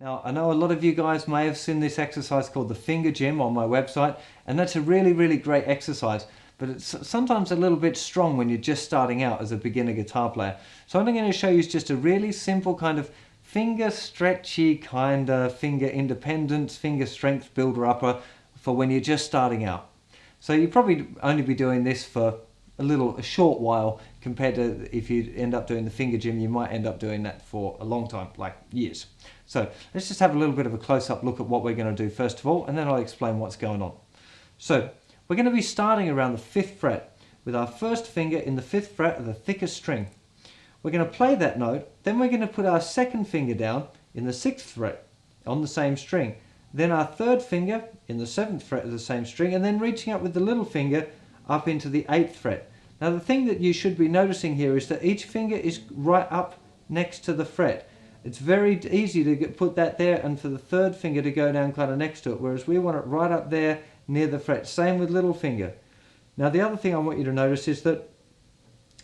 Now, I know a lot of you guys may have seen this exercise called the finger gym on my website, and that's a really, really great exercise, but it's sometimes a little bit strong when you're just starting out as a beginner guitar player. So what I'm going to show you is just a really simple kind of finger stretchy kind of finger independence, finger strength builder upper for when you're just starting out. So you probably only be doing this for a short while compared to if you end up doing the finger gym, you might end up doing that for a long time, like years. So let's just have a little bit of a close-up look at what we're going to do first of all, and then I'll explain what's going on. So we're going to be starting around the 5th fret with our first finger in the 5th fret of the thickest string. We're going to play that note, then we're going to put our second finger down in the 6th fret on the same string, then our third finger in the 7th fret of the same string, and then reaching up with the little finger up into the 8th fret. Now the thing that you should be noticing here is that each finger is right up next to the fret. It's very easy to put that there and for the third finger to go down kind of next to it, whereas we want it right up there near the fret. Same with little finger. Now the other thing I want you to notice is that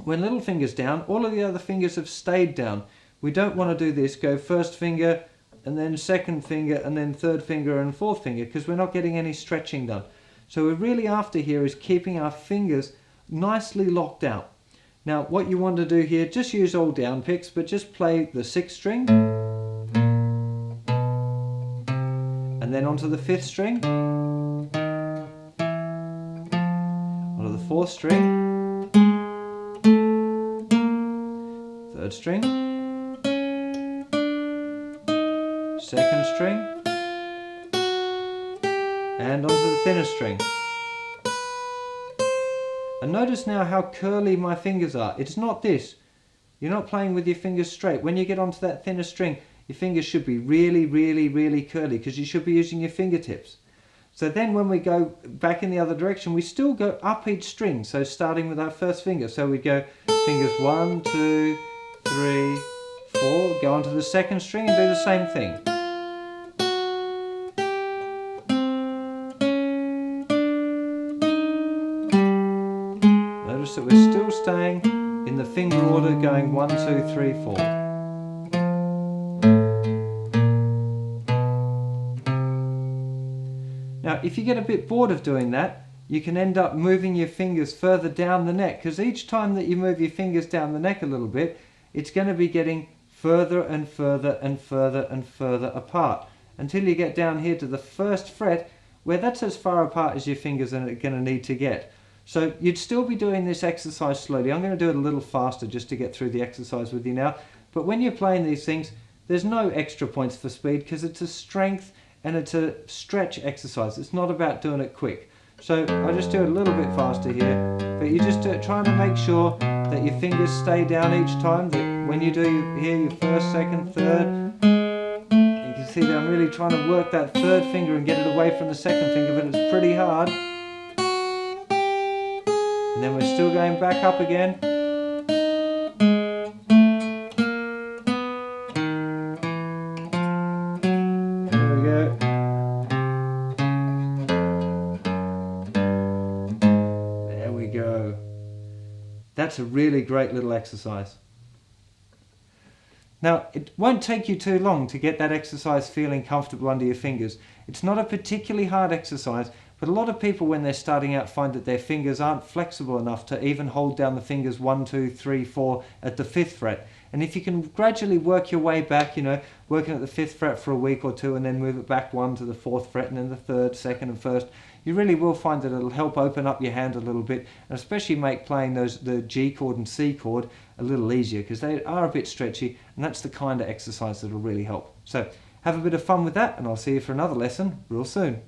when little finger's down, all of the other fingers have stayed down. We don't want to do this, go first finger and then second finger and then third finger and fourth finger, because we're not getting any stretching done. So we're really after here is keeping our fingers nicely locked out. Now what you want to do here, just use all down picks, but just play the 6th string and then onto the 5th string, onto the 4th string, 3rd string, 2nd string, and onto the thinner string. And notice now how curly my fingers are. It's not this. You're not playing with your fingers straight. When you get onto that thinner string, your fingers should be really, really, really curly because you should be using your fingertips. So then when we go back in the other direction, we still go up each string. So starting with our first finger. So we go fingers 1, 2, 3, 4, go onto the 2nd string and do the same thing. Notice that we're still staying in the finger order going 1, 2, 3, 4. Now if you get a bit bored of doing that, you can end up moving your fingers further down the neck, because each time that you move your fingers down the neck a little bit, it's going to be getting further and further and further and further apart until you get down here to the 1st fret, where that's as far apart as your fingers are going to need to get. So you'd still be doing this exercise slowly. I'm going to do it a little faster just to get through the exercise with you now. But when you're playing these things, there's no extra points for speed because it's a strength and it's a stretch exercise. It's not about doing it quick. So I just do it a little bit faster here, but you just trying to make sure that your fingers stay down each time. That when you do here your 1st, 2nd, 3rd, you can see that I'm really trying to work that 3rd finger and get it away from the 2nd finger, but it's pretty hard. And then we're still going back up again. There we go. There we go. That's a really great little exercise. Now, it won't take you too long to get that exercise feeling comfortable under your fingers. It's not a particularly hard exercise, but a lot of people when they're starting out find that their fingers aren't flexible enough to even hold down the fingers 1, 2, 3, 4 at the 5th fret. And if you can gradually work your way back, you know, working at the 5th fret for a week or two and then move it back 1 to the 4th fret and then the 3rd, 2nd and 1st, you really will find that it'll help open up your hand a little bit and especially make playing the G chord and C chord a little easier because they are a bit stretchy, and that's the kind of exercise that will really help. So have a bit of fun with that, and I'll see you for another lesson real soon.